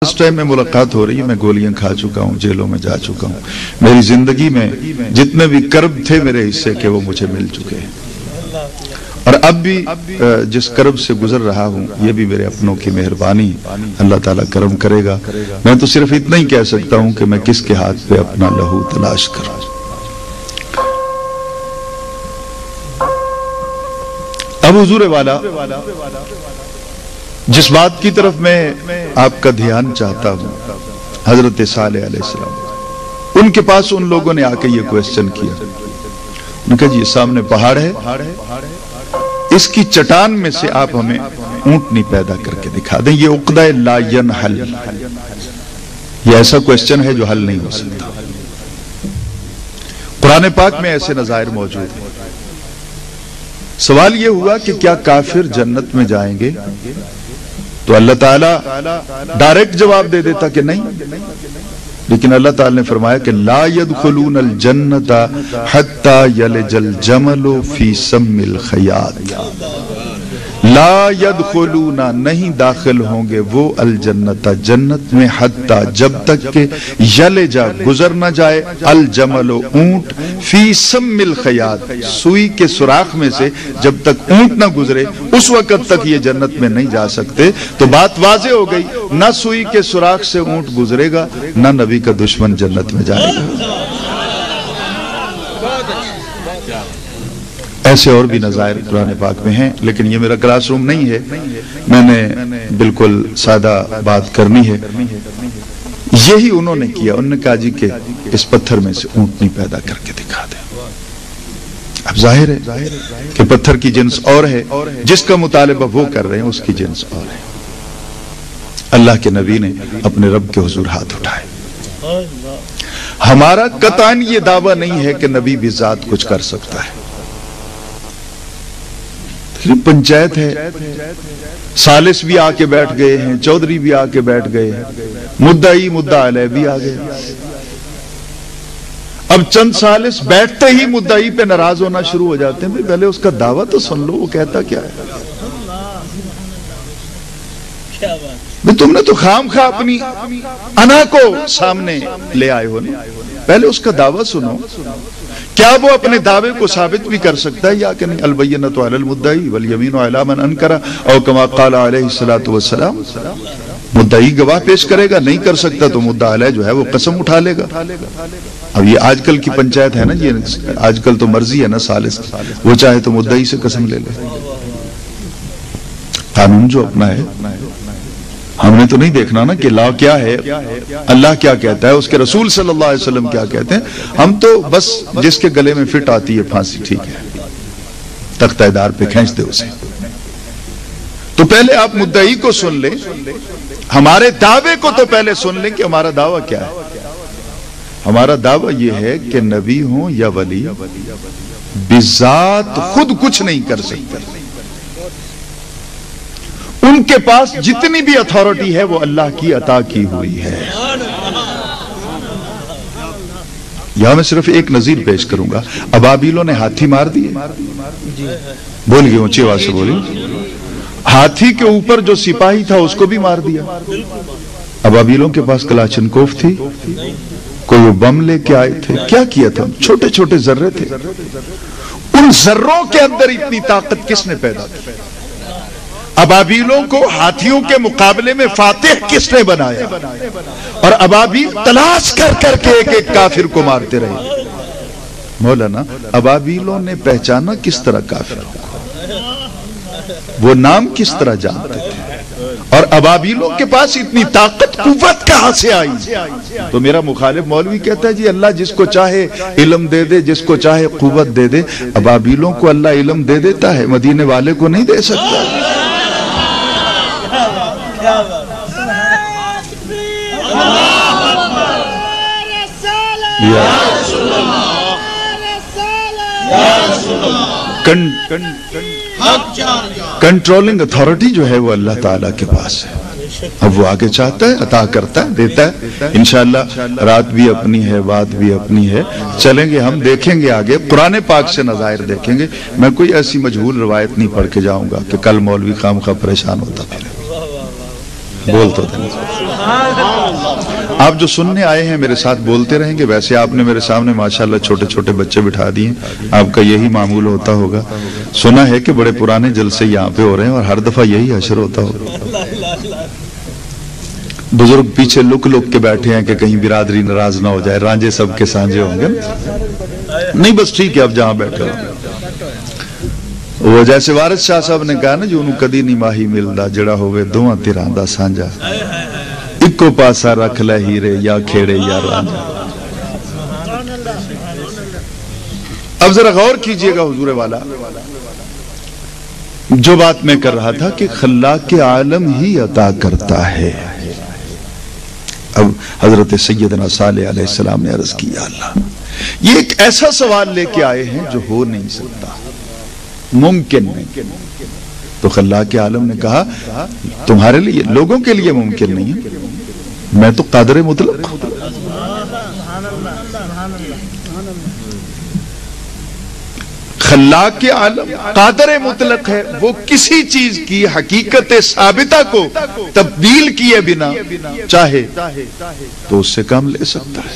اس time میں ملاقات ہو رہی ہے، میں گولیاں کھا چکا ہوں، جیلوں میں جا چکا ہوں، میری زندگی میں جتنے بھی کرب تھے میرے حصے کے وہ مجھے مل چکے ہیں، اور اب بھی جس کرب سے گزر رہا ہوں یہ بھی میرے اپنوں کی مہربانی، اللہ تعالیٰ کرم کرے گا۔ میں تو صرف اتنا ہی کہہ سکتا ہوں کہ میں کس کے ہاتھ پہ اپنا لہو تلاش کروں۔ اب حضور والا جس بات کی طرف میں آپ کا دھیان چاہتا ہوں، حضرت صالح علیہ السلام، ان کے پاس ان لوگوں نے آ کے یہ کویسچن کیا، ان کا جی سامنے پہاڑ ہے، اس کی چٹان میں سے آپ ہمیں اونٹنی پیدا کر کے دکھا دیں، یہ عقدہ لا ینحل، یہ ایسا کویسچن ہے جو حل نہیں ہو سکتا۔ قرآن پاک میں ایسے نظائر موجود ہیں۔ سوال یہ ہوا کہ کیا کافر جنت میں جائیں گے؟ تو اللہ تعالیٰ ڈائریکٹ جواب دے دیتا کہ نہیں، لیکن اللہ تعالیٰ نے فرمایا کہ لا يدخلون الجنت حتی یلج الجمل فی سم الخیاط، لا يدخلون، نہیں داخل ہوں گے وہ الجنت، جنت میں، حتی جب تک کہ یلج گزر نہ جائے، الجمل اونٹ، فی سم الخیاط، سوئی کے سوراخ میں سے جب تک اونٹ نہ گزرے اس وقت تک یہ جنت میں نہیں جا سکتے۔ تو بات واضح ہو گئی، نہ سوئی کے سوراخ سے اونٹ گزرے گا، نہ نبی کا دشمن جنت میں جائے گا۔ ایسے اور بھی نظائر قرآن پاک میں ہیں، لیکن یہ میرا کلاس روم نہیں ہے، میں نے بالکل سادہ بات کرنی ہے۔ یہی انہوں نے کیا، انہوں نے کہا جی کہ اس پتھر میں سے اونٹنی پیدا کر کے دکھا دیں۔ اب ظاہر ہے کہ پتھر کی جنس اور ہے، جس کا مطالبہ وہ کر رہے ہیں اس کی جنس اور ہے۔ اللہ کے نبی نے اپنے رب کے حضور ہاتھ اٹھائے۔ ہمارا قطعاً یہ دعویٰ نہیں ہے کہ نبی بھی ذات کچھ کر سکتا ہے، پنچایت ہے، سالس بھی آ کے بیٹھ گئے ہیں، چودھری بھی آ کے بیٹھ گئے ہیں، مدعی مدعا علیہ بھی آ گئے۔ اب چند سالس بیٹھتے ہی مدعی پہ ناراض ہونا شروع ہو جاتے ہیں، پہلے اس کا دعویٰ تو سن لو، وہ کہتا کیا ہے۔ تم نے تو خام خواہ اپنی انا کو سامنے لے آئے ہو نا، پہلے اس کا دعویٰ سنو، کیا وہ اپنے دعوے کو ثابت بھی کر سکتا ہے یا کہ نہیں؟ البینۃ علی المدعی والیمین علی من انکر، او کما قال علیہ الصلوۃ والسلام۔ مدعی گواہ پیش کرے گا، نہیں کر سکتا تو مدعا علیہ جو ہے وہ قسم اٹھا لے گا۔ اب یہ آج کل کی پنچایت ہے نا، یہ آج کل تو مرضی ہے نا سالس، وہ چاہے تو مدعی سے قسم لے لے۔ قانون جو اپنا ہے، ہم نے تو نہیں دیکھنا نا کہ لا کیا ہے، اللہ کیا کہتا ہے، اس کے رسول صلی اللہ علیہ وسلم کیا کہتے ہیں، ہم تو بس جس کے گلے میں فٹ آتی ہے پھانسی، ٹھیک ہے، تختہ دار پہ کھینچ دے اسے۔ تو پہلے آپ مدعی کو سن لیں، ہمارے دعوے کو تو پہلے سن لیں کہ ہمارا دعویٰ کیا ہے۔ ہمارا دعویٰ یہ ہے کہ نبی ہوں یا ولی، بذات خود کچھ نہیں کر سکتے، ان کے پاس جتنی بھی اتھارٹی ہے وہ اللہ کی عطا کی ہوئی ہے۔ یہاں میں صرف ایک نظیر پیش کروں گا، ابابیلوں نے ہاتھی مار دیے، بول گئے اونچی آواز سے بولی، ہاتھی کے اوپر جو سپاہی تھا اس کو بھی مار دیا۔ ابابیلوں کے پاس کلاشنکوف تھی، کوئی وہ بم لے کے آئے تھے، کیا کیا تھا؟ چھوٹے چھوٹے ذرے تھے، ان ذروں کے اندر اتنی طاقت کس نے پیدا کی؟ ابابیلوں کو ہاتھیوں کے مقابلے میں فاتح کس نے بنایا؟ اور ابابیل تلاش کر کر کے ایک ایک کافر کو مارتے رہے۔ مولانا ابابیلوں نے پہچانا کس طرح کافروں کو، وہ نام کس طرح جانتے تھے، اور ابابیلوں کے پاس اتنی طاقت قوت کہاں سے آئی؟ تو میرا مخالف مولوی کہتا ہے جی اللہ جس کو چاہے علم دے دے، جس کو چاہے قوت دے دے۔ ابابیلوں کو اللہ علم دے دیتا ہے، مدینے والے کو نہیں دے سکتا۔ کنٹرولنگ اتھارٹی جو ہے وہ اللہ تعالیٰ کے پاس ہے، اب وہ آگے چاہتا ہے عطا کرتا ہے، دیتا ہے۔ انشاءاللہ رات بھی اپنی ہے، بات بھی اپنی ہے، چلیں گے ہم، دیکھیں گے آگے قرآن پاک سے نظائر دیکھیں گے۔ میں کوئی ایسی مجہول روایت نہیں پڑھ کے جاؤں گا کہ کل مولوی خام خواہ پریشان ہوتا پھر۔ بول تو دیں. آپ جو سننے آئے ہیں میرے ساتھ بولتے رہیں گے. ویسے آپ نے میرے سامنے ماشاءاللہ چھوٹے چھوٹے بچے بٹھا دیے, آپ کا یہی معمول ہوتا ہوگا. سنا ہے کہ بڑے پرانے جلسے یہاں پہ ہو رہے ہیں اور ہر دفعہ یہی حشر ہوتا ہوگا. بزرگ پیچھے لک لک کے بیٹھے ہیں کہ کہیں برادری ناراض نہ ہو جائے, رانجے سب کے سانجے ہوں گے. نہیں بس ٹھیک ہے, اب جہاں بیٹھے ہو. وہ جیسے وارث شاہ صاحب نے کہا نا, جو انہوں کدی نہیں ماہی ملدا جڑا ہوئے دوہاں تیراں دا سانجا, اکو پاسا رکھ لے ہیرے یا کھیڑے یا رانجا. اب ذرا غور کیجئے گا حضور والا, جو بات میں کر رہا تھا کہ خلاق عالم ہی عطا کرتا ہے. اب حضرت سیدنا صالح علیہ السلام نے عرض کی, یا اللہ یہ ایک ایسا سوال لے کے آئے ہیں جو ہو نہیں سکتا, ممکن نہیں. تو خلاق عالم نے کہا تمہارے لیے, لوگوں کے لیے ممکن نہیں ہے, میں تو قادر مطلق ہوں. خلاق عالم قادر مطلق ہے, وہ کسی چیز کی حقیقت ثابتہ کو تبدیل کیے بنا چاہے تو اس سے کام لے سکتا ہے.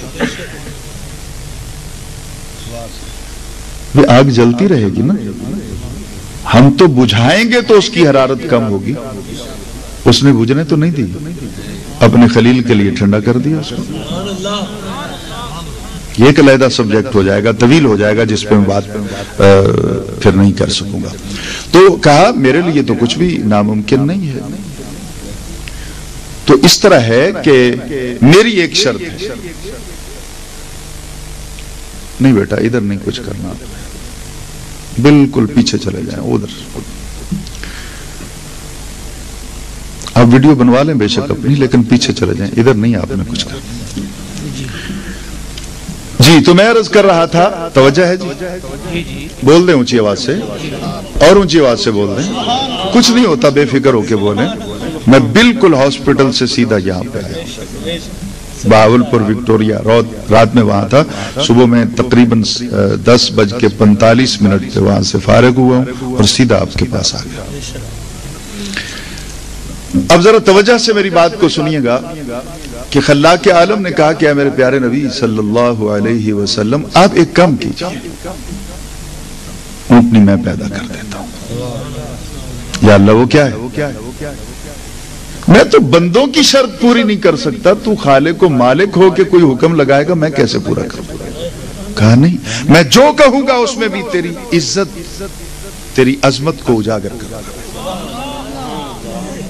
آگ جلتی رہے گی نا, ہم تو بجھائیں گے تو اس کی حرارت کم ہوگی. اس نے بجھنے تو نہیں دی, اپنے خلیل کے لیے ٹھنڈا کر دیا اس کو. یہ ایک علیحدہ سبجیکٹ ہو جائے گا, طویل ہو جائے گا, جس پہ میں بات پھر نہیں کر سکوں گا. تو کہا میرے لیے تو کچھ بھی ناممکن نہیں ہے. تو اس طرح ہے کہ میری ایک شرط ہے. نہیں بیٹا ادھر نہیں کچھ کرنا, بالکل پیچھے چلے جائیں ادھر. آپ ویڈیو بنوا لیں بے شک اپنی, لیکن پیچھے چلے جائیں, ادھر نہیں آپ نے کچھ کرنا. جی تو میں عرض کر رہا تھا, توجہ ہے جی, بول دیں اونچی آواز سے, اور اونچی آواز سے بول دیں, کچھ نہیں ہوتا, بے فکر ہو کے بولیں. میں بالکل ہاسپٹل سے سیدھا یہاں پہ آیا, بہاولپور وکٹوریا رات میں وہاں تھا. صبح میں تقریباً 10:45 پہ وہاں سے فارغ ہوا ہوں اور سیدھا آپ کے پاس آ گیا. اب ذرا توجہ سے میری بات کو سنیے گا کہ خلاق عالم نے کہا کہ اے میرے پیارے نبی صلی اللہ علیہ وسلم, آپ ایک کام کیجئے, اونٹنی میں پیدا کر دیتا ہوں. یا اللہ وہ کیا ہے؟ میں تو بندوں کی شرط پوری نہیں کر سکتا, تو خالق و مالک ہو کے کوئی حکم لگائے گا, میں کیسے پورا کروں؟ کہا نہیں, میں جو کہوں گا اس میں بھی تیری عزت, تیری عظمت کو اجاگر کروں گا.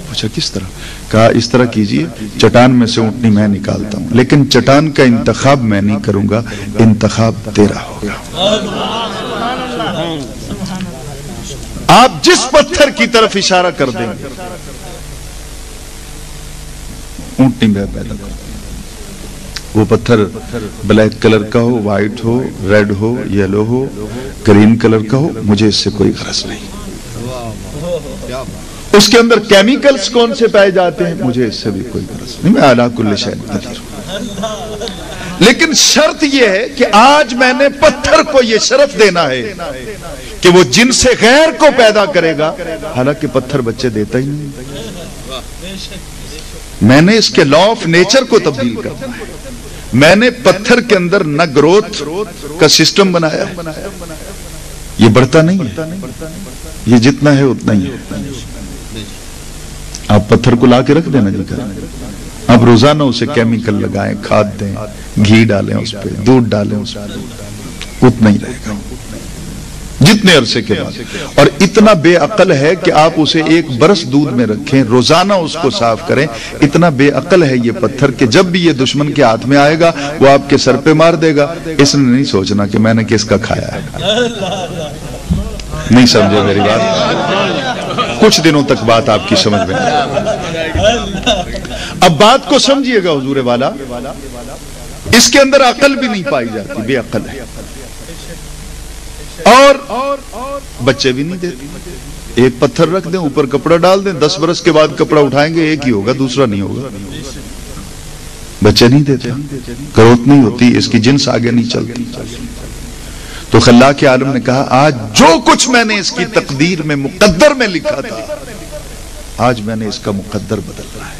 پوچھا کس طرح؟ کہا اس طرح کیجئے, چٹان میں سے اونٹنی میں نکالتا ہوں, لیکن چٹان کا انتخاب میں نہیں کروں گا, انتخاب تیرا ہوگا. آپ جس پتھر کی طرف اشارہ کر دیں گے اونٹنی میں پیدا کر دیں. وہ پتھر بلیک کلر کا ہو, وائٹ ہو, ریڈ ہو, یلو ہو, گرین کلر کا ہو, مجھے اس سے کوئی غرض نہیں. اس کے اندر کیمیکلز کون سے پائے جاتے ہیں, مجھے اس سے بھی کوئی غرض نہیں. میں اعلیٰ کل شیء قدیر ہوں, لیکن شرط یہ ہے کہ آج میں نے پتھر کو یہ شرف دینا ہے کہ وہ جن سے غیر کو پیدا کرے گا, حالانکہ پتھر بچے دیتا ہی نہیں. میں نے اس کے لا آف نیچر کو تبدیل کرنا ہے. میں نے پتھر کے اندر نہ گروتھ کا سسٹم بنایا, یہ بڑھتا نہیں ہے, یہ جتنا ہے اتنا ہی ہے. آپ پتھر کو لا کے رکھ دینا جی کر, آپ روزانہ اسے کیمیکل لگائیں, کھاد دیں, گھی ڈالیں اس پہ, دودھ ڈالیں اس پہ, اتنا ہی رہے گا جتنے عرصے کے بعد. اور اتنا بے عقل ہے کہ آپ اسے 1 برس دودھ میں رکھیں, روزانہ اس کو صاف کریں. اتنا بے عقل ہے یہ پتھر کہ جب بھی یہ دشمن کے ہاتھ میں آئے گا وہ آپ کے سر پہ مار دے گا. اس نے نہیں سوچنا کہ میں نے کس کا کھایا ہے. نہیں سمجھے میری بات؟ کچھ دنوں تک بات آپ کی سمجھ میں اب بات کو سمجھیے گا حضور والا, اس کے اندر عقل بھی نہیں پائی جاتی, بے عقل ہے. اور بچے بھی نہیں دیتے. ایک پتھر رکھ دیں, اوپر کپڑا ڈال دیں, 10 برس کے بعد کپڑا اٹھائیں گے, ایک ہی ہوگا, دوسرا نہیں ہوگا. بچے نہیں دیتے, گروتھ نہیں ہوتی, اس کی جنس آگے نہیں چلتی. تو خلاق عالم نے کہا آج جو کچھ میں نے اس کی تقدیر میں مقدر میں لکھا تھا, آج میں نے اس کا مقدر بدل رہا ہے.